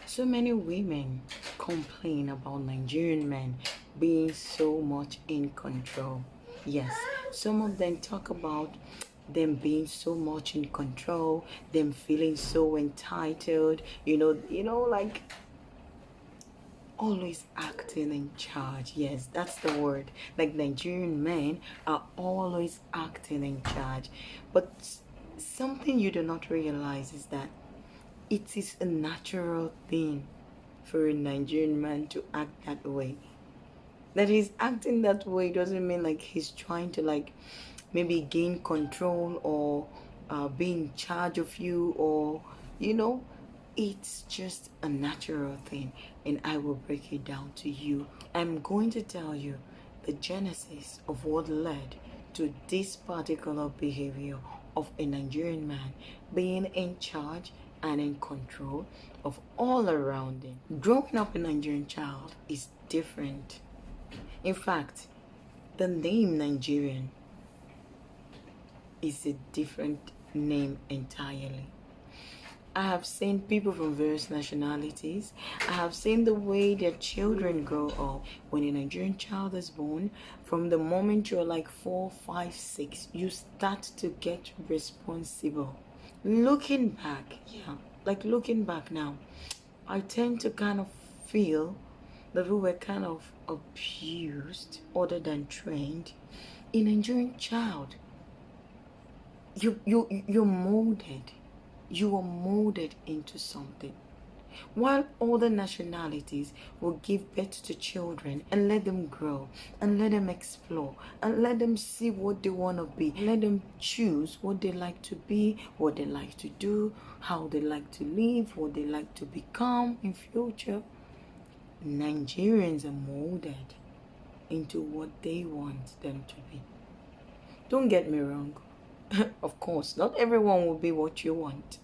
So many women complain about Nigerian men being so much in control. Yes, some of them talk about them being so much in control, them feeling so entitled, like always acting in charge. Yes, that's the word. Like Nigerian men are always acting in charge. But something you do not realize is that it is a natural thing for a Nigerian man to act that way. That he's acting that way doesn't mean like he's trying to like maybe gain control or be in charge of you, or you know it's just a natural thing, and I will break it down to you. I'm going to tell you the genesis of what led to this particular behavior of a Nigerian man being in charge and in control of all around him. Growing up a Nigerian child is different. In fact, the name Nigerian is a different name entirely. I have seen people from various nationalities. I have seen the way their children grow up. When a Nigerian child is born, from the moment you're like 4, 5, 6, you start to get responsible. Looking back, looking back now, I tend to kind of feel that we were kind of abused other than trained. A Nigerian child, you're molded. You are molded into something. While other nationalities will give birth to children and let them grow and let them explore and let them see what they want to be, let them choose what they like to be, what they like to do, how they like to live, what they like to become in future. Nigerians are molded into what they want them to be. Don't get me wrong. Of course, not everyone will be what you want.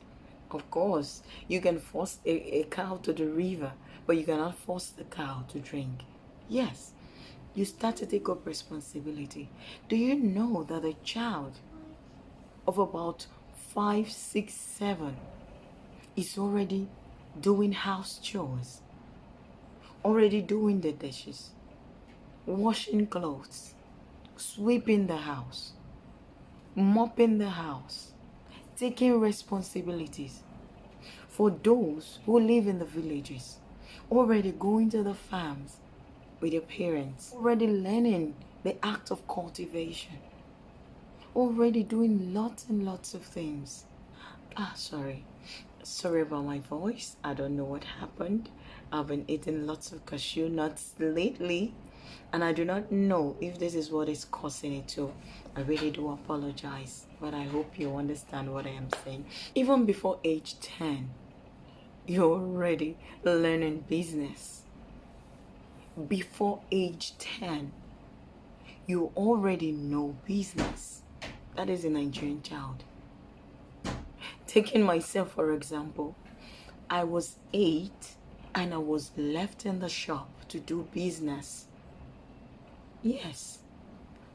Of course, you can force a cow to the river, but you cannot force the cow to drink. Yes, you start to take up responsibility. Do you know that a child of about 5, 6, 7 is already doing house chores, already doing the dishes, washing clothes, sweeping the house, mopping the house, taking responsibilities? For those who live in the villages, already going to the farms with their parents, already learning the act of cultivation, already doing lots and lots of things. Sorry about my voice. I don't know what happened. I've been eating lots of cashew nuts lately, and I do not know if this is what is causing it. So I really do apologize, but I hope you understand what I am saying. Even before age 10, you're already learning business. Before age 10, you already know business. That is a Nigerian child. Taking myself for example, I was 8 and I was left in the shop to do business. Yes,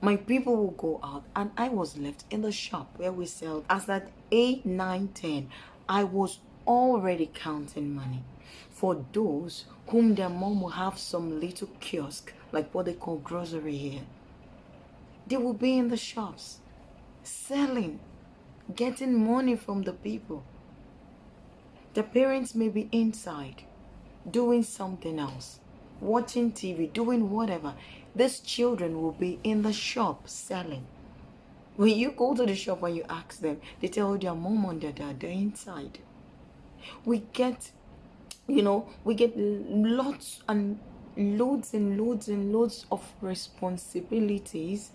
my people will go out and I was left in the shop where we sell. As at 8, 9, 10, I was already counting money. For those whom their mom will have some little kiosk, like what they call grocery here, they will be in the shops selling, getting money from the people. The parents may be inside doing something else, watching TV, doing whatever. These children will be in the shop selling. When you go to the shop and you ask them, they tell you their mom and their dad, they're inside. We get lots and loads and loads and loads of responsibilities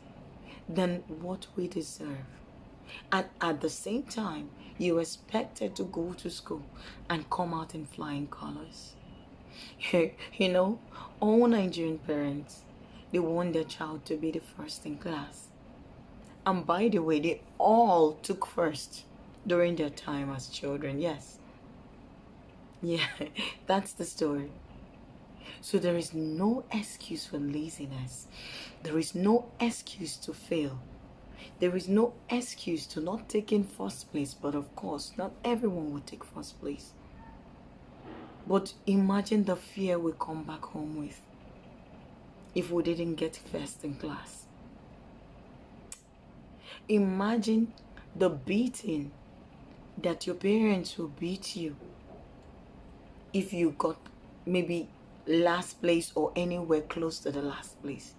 than what we deserve. And at the same time, you're expected to go to school and come out in flying colors. All Nigerian parents, they want their child to be the first in class. And by the way, they all took first during their time as children. Yes. Yeah, that's the story. So there is no excuse for laziness. There is no excuse to fail. There is no excuse to not taking first place. But of course, not everyone will take first place. But imagine the fear we come back home with if we didn't get first in class. Imagine the beating that your parents will beat you if you got maybe last place or anywhere close to the last place.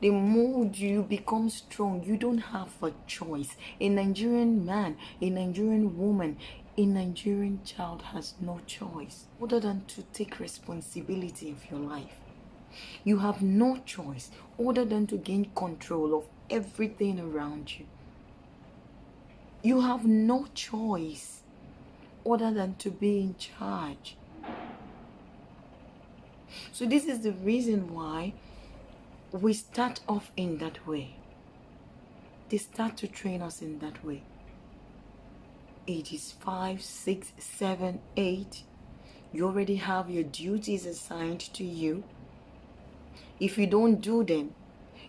They mold you, become strong. You don't have a choice. A Nigerian man, a Nigerian woman, a Nigerian child has no choice other than to take responsibility of your life. You have no choice other than to gain control of everything around you. You have no choice other than to be in charge. So this is the reason why we start off in that way. They start to train us in that way. Ages 5, 6, 7, 8. You already have your duties assigned to you. If you don't do them,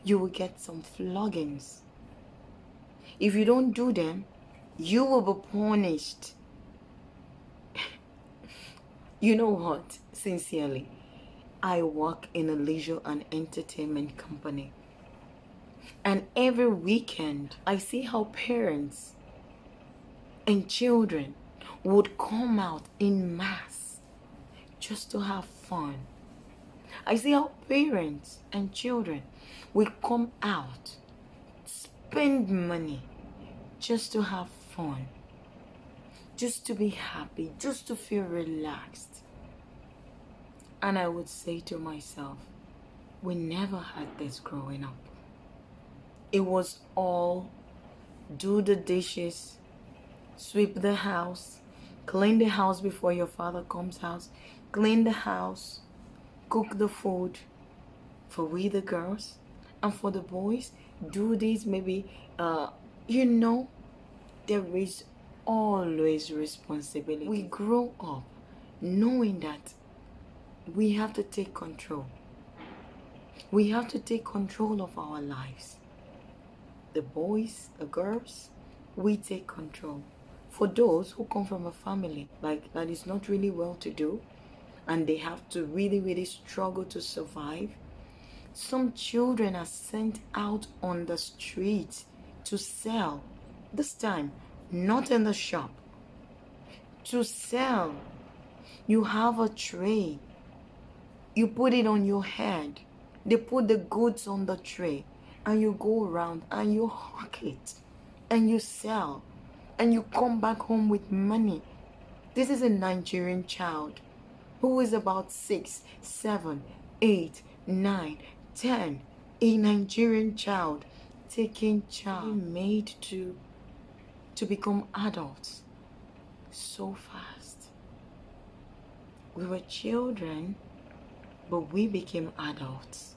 you will get some floggings. If you don't do them, you will be punished. You know what? Sincerely, I work in a leisure and entertainment company. And every weekend, I see how parents and children would come out in mass just to have fun. I see how parents and children will come out, spend money just to have fun, just to be happy, just to feel relaxed. And I would say to myself, we never had this growing up. It was all do the dishes, sweep the house, clean the house before your father comes out, clean the house, cook the food for we the girls, and for the boys, do this maybe, there is always responsibility. We grow up knowing that we have to take control. We have to take control of our lives. The boys, the girls, we take control. For those who come from a family like that is not really well to do, and they have to really, really struggle to survive, some children are sent out on the streets to sell. This time, not in the shop. To sell. You have a tray. You put it on your head. They put the goods on the tray. And you go around and you hawk it. And you sell. And you come back home with money. This is a Nigerian child who is about 6, 7, 8, 9, 10. A Nigerian child taking charge, made to become adults so fast. We were children, but we became adults.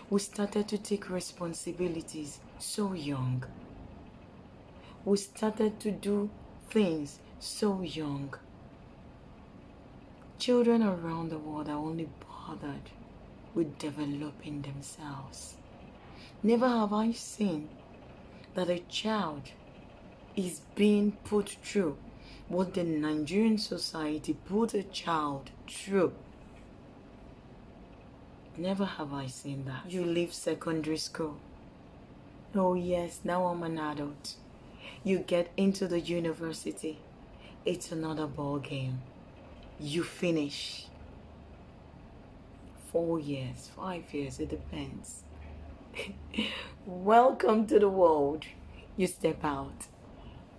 We started to take responsibilities so young. We started to do things so young. Children around the world are only bothered with developing themselves. Never have I seen that a child is being put through what the Nigerian society put a child through. Never have I seen that. You leave secondary school. Oh yes, now I'm an adult. You get into the university. It's another ball game. You finish. 4 years, 5 years, it depends. Welcome to the world. You step out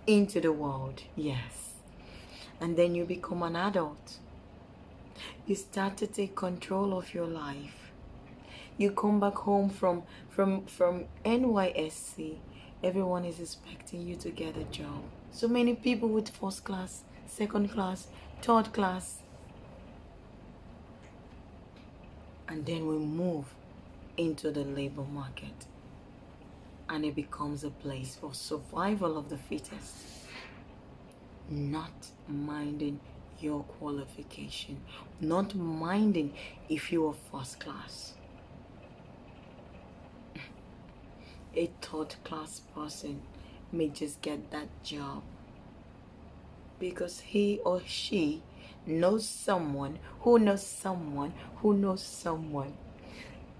into the world, yes. And then you become an adult. You start to take control of your life. You come back home from NYSC. Everyone is expecting you to get a job. So many people with first class, second class, third class. And then we move into the labor market. And it becomes a place for survival of the fittest. Not minding your qualification. Not minding if you are first class. A third class person may just get that job because he or she knows someone who knows someone who knows someone.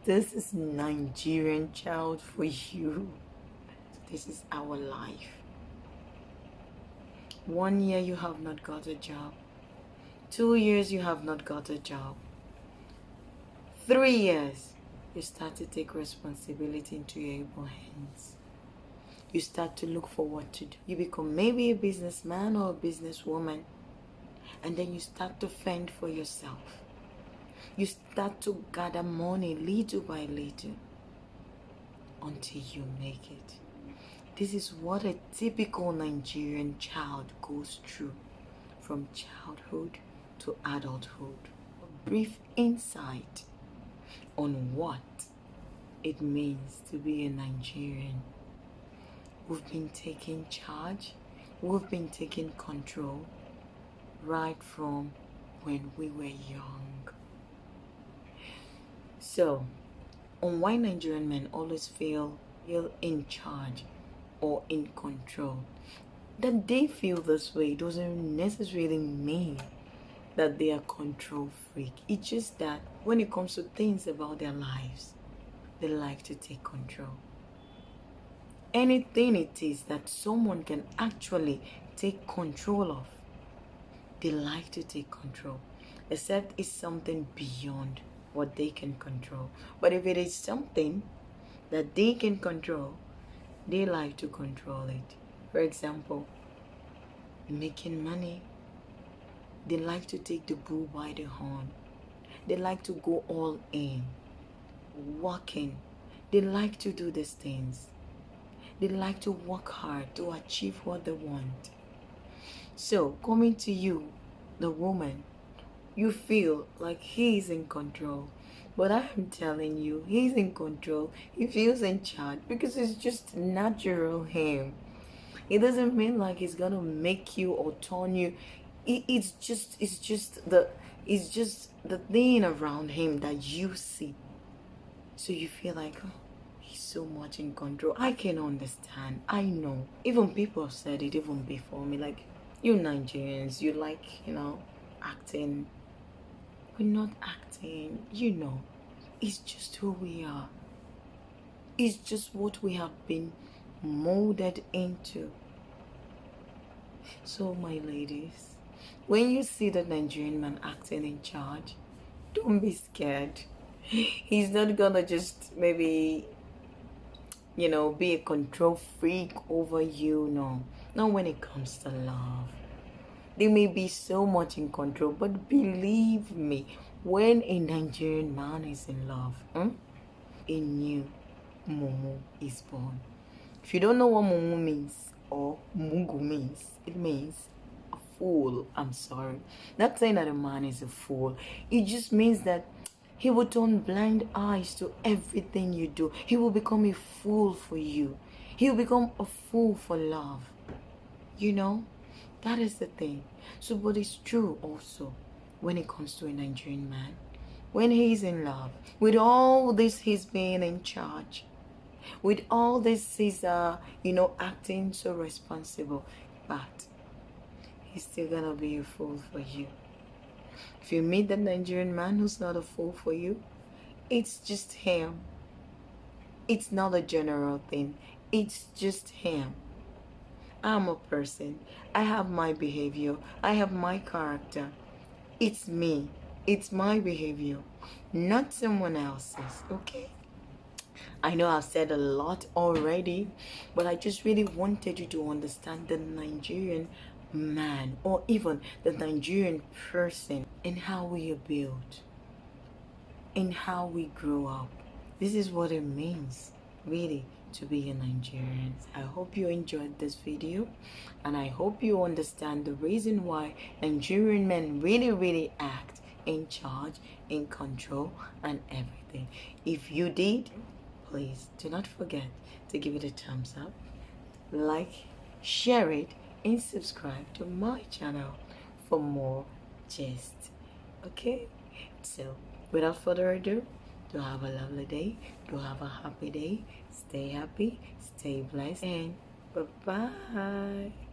This is Nigerian child for you. This is our life. 1 year you have not got a job. 2 years you have not got a job. 3 years you start to take responsibility into your able hands. You start to look for what to do. You become maybe a businessman or a businesswoman, and then you start to fend for yourself. You start to gather money little by little until you make it. This is what a typical Nigerian child goes through from childhood to adulthood. A brief insight on what it means to be a Nigerian. We've been taking charge, we've been taking control right from when we were young. So, on why Nigerian men always feel in charge or in control. That they feel this way doesn't necessarily mean that they are control freak. It's just that when it comes to things about their lives, they like to take control. Anything it is that someone can actually take control of, they like to take control, except it's something beyond what they can control. But if it is something that they can control, they like to control it. For example, making money. They like to take the bull by the horn. They like to go all in. Working. They like to do these things. They like to work hard to achieve what they want. So, coming to you, the woman, you feel like he's in control. But I'm telling you, he's in control. He feels in charge because it's just natural him. It doesn't mean like he's gonna make you or turn you. It's just the thing around him that you see. So you feel like, oh, he's so much in control. I can understand. I know. Even people have said it even before me. Like, you Nigerians, you like, acting. We're not acting, It's just who we are. It's just what we have been molded into. So, my ladies, when you see the Nigerian man acting in charge, don't be scared. He's not gonna just maybe, be a control freak over you. No, not when it comes to love. They may be so much in control, but believe me, when a Nigerian man is in love, a new Momo is born. If you don't know what Momo means or Mungu means, it means a fool. I'm sorry. Not saying that a man is a fool. It just means that he will turn blind eyes to everything you do. He will become a fool for you. He will become a fool for love. That is the thing. So, but it's true also when it comes to a Nigerian man. When he's in love, with all this he's being in charge, with all this he's, acting so responsible, but he's still gonna be a fool for you. If you meet the Nigerian man who's not a fool for you, it's just him. It's not a general thing. It's just him. I'm a person. I have my behavior. I have my character. It's me. It's my behavior, not someone else's, okay? I know I've said a lot already, but I just really wanted you to understand the Nigerian man or even the Nigerian person and how we are built and how we grow up. This is what it means, really, to be a Nigerian. I hope you enjoyed this video and I hope you understand the reason why Nigerian men really act in charge, in control and everything. If you did, please do not forget to give it a thumbs up, like, share it and subscribe to my channel for more gist. Okay, so without further ado, do have a lovely day, do have a happy day, stay happy, stay blessed, and bye-bye.